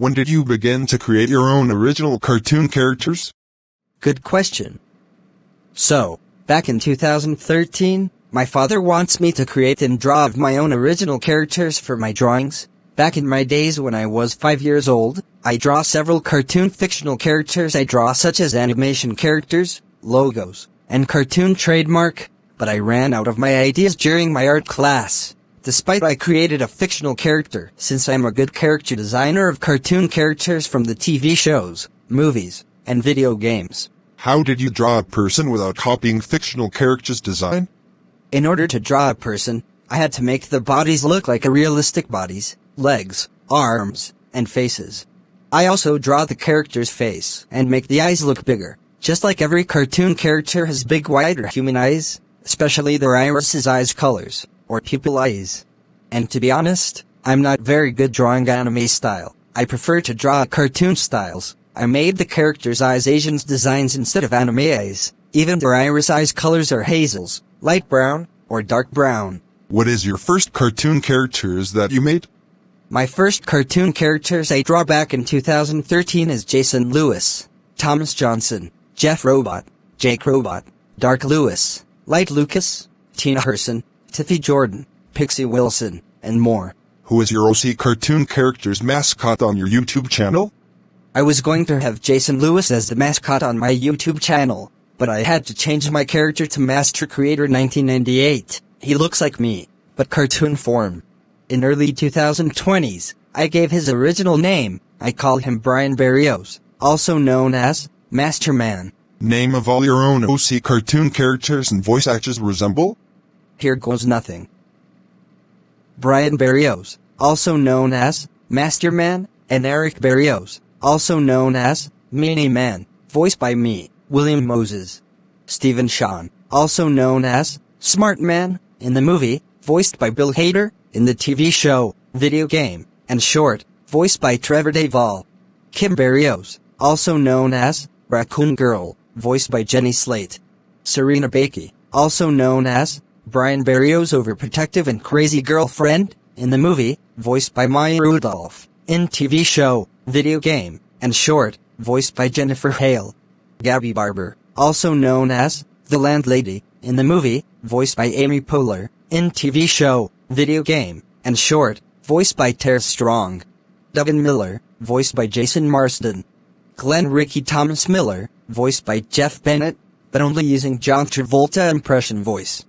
When did you begin to create your own original cartoon characters? Good question. So, back in 2013, my father wants me to create and draw of my own original characters for my drawings. Back in my days when I was 5 years old, I draw several cartoon fictional characters I draw such as animation characters, logos, and cartoon trademark, but I ran out of my ideas during my art class. Despite I created a fictional character, since I'm a good character designer of cartoon characters from the TV shows, movies, and video games. How did you draw a person without copying fictional characters' design? In order to draw a person, I had to make the bodies look like a realistic bodies, legs, arms, and faces. I also draw the character's face and make the eyes look bigger. Just like every cartoon character has big wider human eyes, especially their irises eyes colors, or pupil eyes. And to be honest, I'm not very good drawing anime style. I prefer to draw cartoon styles. I made the character's eyes Asians designs instead of anime eyes. Even their iris eyes colors are hazels, light brown, or dark brown. What is your first cartoon characters that you made? My first cartoon characters I draw back in 2013 is Jason Lewis, Thomas Johnson, Jeff Robot, Jake Robot, Dark Lewis, Light Lucas, Tina Herson, Tiffy Jordan, Pixie Wilson, and more. Who is your OC cartoon character's mascot on your YouTube channel? I was going to have Jason Lewis as the mascot on my YouTube channel, but I had to change my character to Master Creator 1998. He looks like me, but cartoon form. In early 2020s, I gave his original name. I called him Brian Barrios, also known as Master Man. Name of all your own OC cartoon characters and voice actors resemble? Here goes nothing. Brian Barrios, also known as Master Man, and Eric Barrios, also known as Mini Man, voiced by me, William Moses. Stephen Sean, also known as Smart Man, in the movie, voiced by Bill Hader, in the TV show, video game, and short, voiced by Trevor Duvall. Kim Barrios, also known as Raccoon Girl, voiced by Jenny Slate. Serena Bakey, also known as Brian Barrios' overprotective and crazy girlfriend, in the movie, voiced by Maya Rudolph, in TV show, video game, and short, voiced by Jennifer Hale. Gabby Barber, also known as The Landlady, in the movie, voiced by Amy Poehler, in TV show, video game, and short, voiced by Tara Strong. Devin Miller, voiced by Jason Marsden. Glenn Ricky Thomas Miller, voiced by Jeff Bennett, but only using John Travolta impression voice.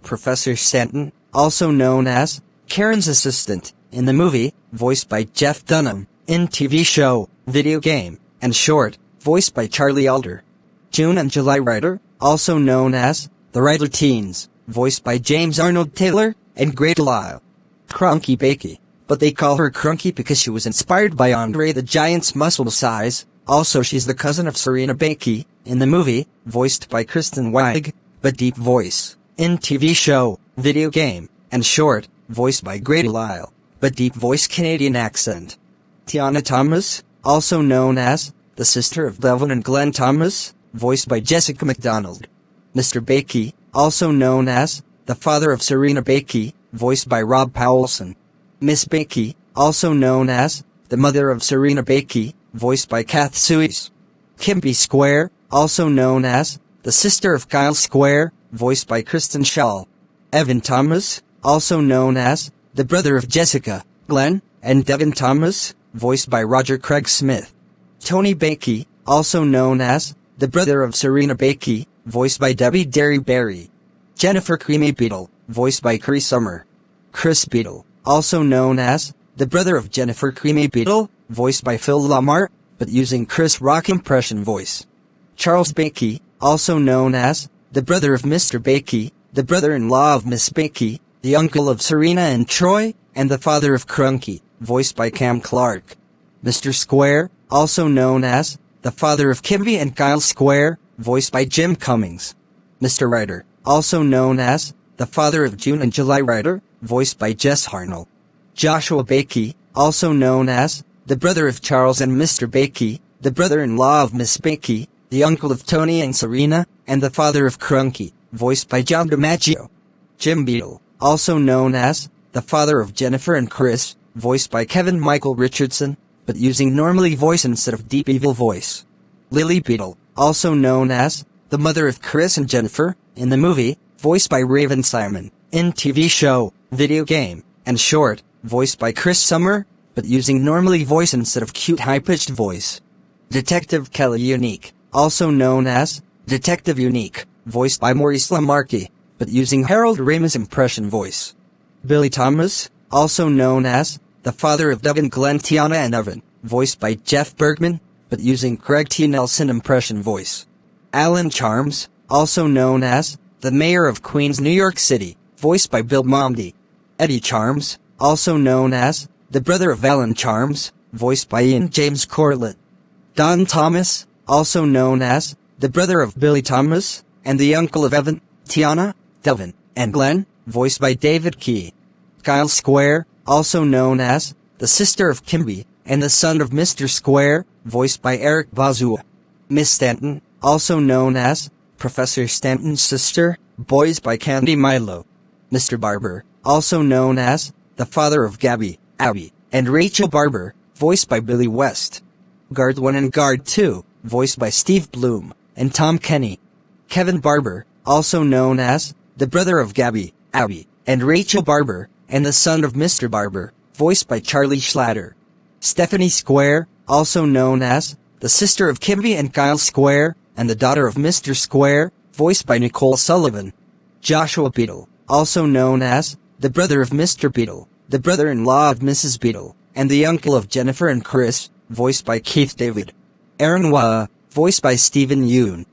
Professor Stanton, also known as Karen's assistant, in the movie, voiced by Jeff Dunham, in TV show, video game, and short, voiced by Charlie Alder. June and July Ryder, also known as The Ryder Teens, voiced by James Arnold Taylor, and Great Lyle. Crunky Bakey, but they call her Crunky because she was inspired by Andre the Giant's muscle size. Also she's the cousin of Serena Bakey, in the movie, voiced by Kristen Wiig, but deep voice, in TV show, video game, and short, voiced by Grady Lyle, but deep voice Canadian accent. Tiana Thomas, also known as the sister of Devon and Glenn Thomas, voiced by Jessica McDonald. Mr. Bakey, also known as the father of Serena Bakey, voiced by Rob Powelson. Miss Bakey, also known as the mother of Serena Bakey, voiced by Kath Suis. Kimby Square, also known as the sister of Kyle Square, voiced by Kristen Schaal. Evan Thomas, also known as the brother of Jessica, Glenn, and Devin Thomas, voiced by Roger Craig Smith. Tony Bakey, also known as the brother of Serena Bakey, voiced by Debbie Derry Barry. Jennifer Creamy Beetle, voiced by Cree Summer. Chris Beetle, also known as the brother of Jennifer Creamy Beetle, voiced by Phil Lamar, but using Chris Rock impression voice. Charles Bakey, also known as the brother of Mr. Bakey, the brother-in-law of Miss Bakey, the uncle of Serena and Troy, and the father of Crunky, voiced by Cam Clark. Mr. Square, also known as the father of Kimby and Kyle Square, voiced by Jim Cummings. Mr. Ryder, also known as the father of June and July Ryder, voiced by Jess Harnell. Joshua Bakey, also known as the brother of Charles and Mr. Bakey, the brother-in-law of Miss Bakey, the uncle of Tony and Serena, and the father of Crunky, voiced by John DiMaggio. Jim Beadle, also known as the father of Jennifer and Chris, voiced by Kevin Michael Richardson. but using normally voice instead of deep evil voice. Lily Beadle, also known as the mother of Chris and Jennifer, in the movie, voiced by Raven Simon, in TV show, video game, and short, voiced by Chris Summer, but using normally voice instead of cute high-pitched voice. Detective Kelly Unique, also known as Detective Unique, voiced by Maurice LaMarche, but using Harold Ramis impression voice. Billy Thomas, also known as the father of Devin, Glenn, Tiana, and Evan, voiced by Jeff Bergman, but using Craig T. Nelson impression voice. Alan Charms, also known as the mayor of Queens, New York City, voiced by Bill Mondi. Eddie Charms, also known as the brother of Alan Charms, voiced by Ian James Corlett. Don Thomas, also known as the brother of Billy Thomas, and the uncle of Evan, Tiana, Devin, and Glenn, voiced by David Key. Kyle Square, also known as the sister of Kimby, and the son of Mr. Square, voiced by Eric Bazua. Miss Stanton, also known as Professor Stanton's sister, voiced by Candy Milo. Mr. Barber, also known as the father of Gabby, Abby, and Rachel Barber, voiced by Billy West. Guard 1 and Guard 2, voiced by Steve Bloom, and Tom Kenny. Kevin Barber, also known as the brother of Gabby, Abby, and Rachel Barber, and the son of Mr. Barber, voiced by Charlie Schlatter. Stephanie Square, also known as the sister of Kimby and Kyle Square, and the daughter of Mr. Square, voiced by Nicole Sullivan. Joshua Beadle, also known as the brother of Mr. Beadle, the brother-in-law of Mrs. Beadle, and the uncle of Jennifer and Chris, voiced by Keith David. Aaron Wah, voiced by Stephen Yoon.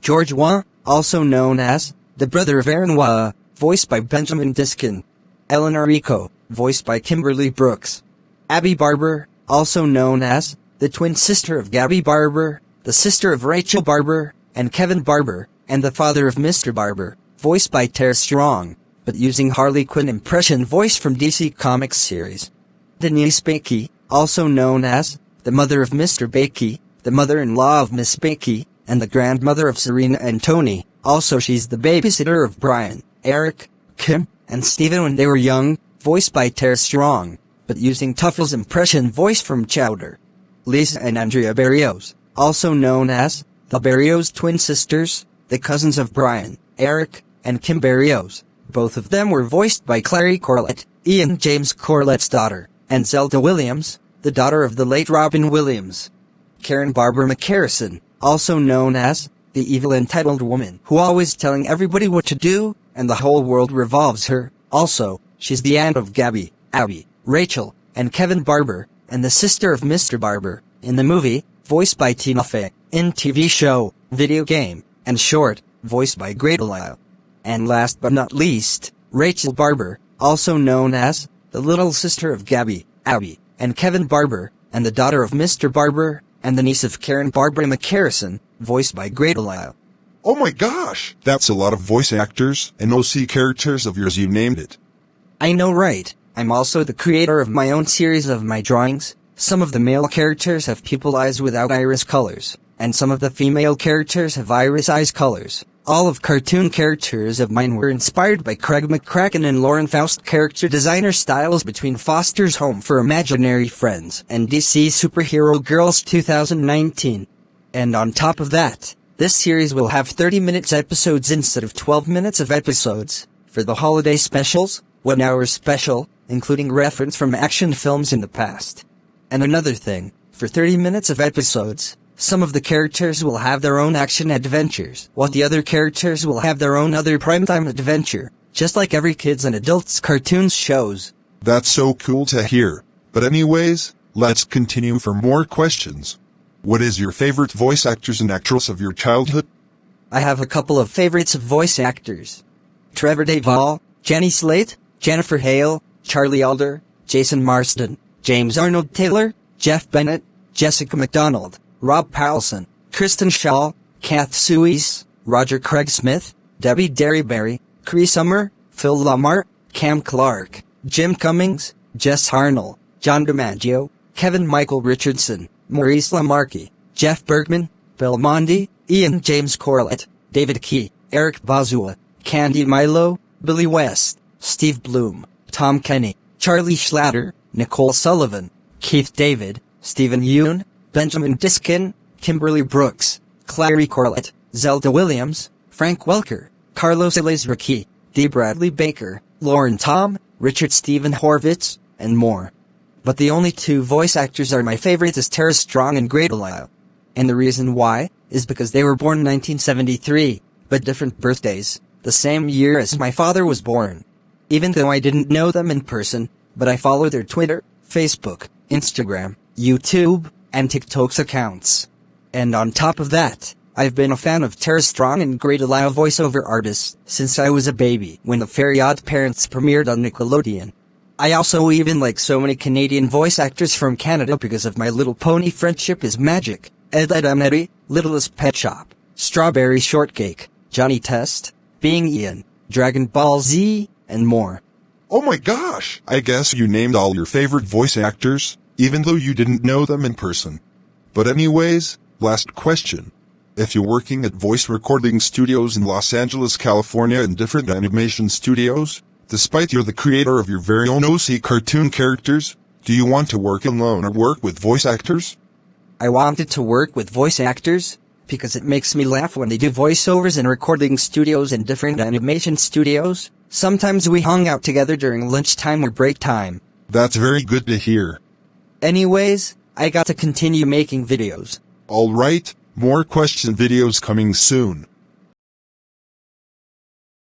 George Wah, also known as the brother of Aaron Wah, voiced by Benjamin Diskin. Eleanor Rico, voiced by Kimberly Brooks. Abby Barber, also known as the twin sister of Gabby Barber, the sister of Rachel Barber, and Kevin Barber, and the father of Mr. Barber, voiced by Tara Strong, but using Harley Quinn impression voice from DC Comics series. Denise Bakey, also known as the mother of Mr. Bakey, the mother-in-law of Miss Bakey, and the grandmother of Serena and Tony. Also, she's the babysitter of Brian, Eric, Kim, and Steven when they were young, voiced by Tara Strong, but using Tuffle's impression voice from Chowder. Lisa and Andrea Barrios, also known as the Barrios twin sisters, the cousins of Brian, Eric, and Kim Barrios. Both of them were voiced by Clary Corlett, Ian James Corlett's daughter, and Zelda Williams, the daughter of the late Robin Williams. Karen Barber McCarrison, also known as the evil entitled woman who always telling everybody what to do, and the whole world revolves her. Also, she's the aunt of Gabby, Abby, Rachel, and Kevin Barber, and the sister of Mr. Barber, in the movie, voiced by Tina Fey, in TV show, video game, and short, voiced by Gretel Lyle. And last but not least, Rachel Barber, also known as the little sister of Gabby, Abby, and Kevin Barber, and the daughter of Mr. Barber, and the niece of Karen Barber McCarrison, voiced by Gretel Lyle. Oh my gosh, that's a lot of voice actors and OC characters of yours, you named it. I know, right? I'm also the creator of my own series of my drawings. Some of the male characters have pupil eyes without iris colors, and some of the female characters have iris eyes colors. All of cartoon characters of mine were inspired by Craig McCracken and Lauren Faust character designer styles between Foster's Home for Imaginary Friends and DC Superhero Girls 2019. And on top of that, this series will have 30 minutes episodes instead of 12 minutes of episodes. For the holiday specials, 1 hour special, including reference from action films in the past. And another thing, for 30 minutes of episodes, some of the characters will have their own action adventures, while the other characters will have their own other primetime adventure, just like every kids and adults cartoons shows. That's so cool to hear. But anyways, let's continue for more questions. What is your favorite voice actors and actress of your childhood? I have a couple of favorites of voice actors. Trevor Duvall, Jenny Slate, Jennifer Hale, Charlie Alder, Jason Marsden, James Arnold Taylor, Jeff Bennett, Jessica McDonald, Rob Powelson, Kristen Shaw, Kath Suis, Roger Craig Smith, Debbie Derryberry, Cree Summer, Phil Lamar, Cam Clark, Jim Cummings, Jess Harnell, John DiMaggio, Kevin Michael Richardson, Maurice LaMarche, Jeff Bergman, Bill Mondi, Ian James Corlett, David Key, Eric Bazua, Candy Milo, Billy West, Steve Bloom, Tom Kenny, Charlie Schlatter, Nicole Sullivan, Keith David, Stephen Yoon, Benjamin Diskin, Kimberly Brooks, Clary Corlett, Zelda Williams, Frank Welker, Carlos Elizraki, D. Bradley Baker, Lauren Tom, Richard Stephen Horvitz, and more. But the only two voice actors are my favorites is Tara Strong and Grey DeLisle. And the reason why is because they were born in 1973, but different birthdays, the same year as my father was born. Even though I didn't know them in person, but I follow their Twitter, Facebook, Instagram, YouTube, and TikTok's accounts. And on top of that, I've been a fan of Tara Strong and Grey DeLisle voiceover artists since I was a baby when The Fairy Odd Parents premiered on Nickelodeon. I also even like so many Canadian voice actors from Canada because of My Little Pony Friendship is Magic, Ed Edd n Eddy, Littlest Pet Shop, Strawberry Shortcake, Johnny Test, Being Ian, Dragon Ball Z, and more. Oh my gosh! I guess you named all your favorite voice actors, even though you didn't know them in person. But anyways, last question. If you're working at voice recording studios in Los Angeles, California and different animation studios, despite you're the creator of your very own OC cartoon characters, do you want to work alone or work with voice actors? I wanted to work with voice actors, because it makes me laugh when they do voiceovers in recording studios and different animation studios. Sometimes we hung out together during lunchtime or break time. That's very good to hear. Anyways, I got to continue making videos. Alright, more question videos coming soon.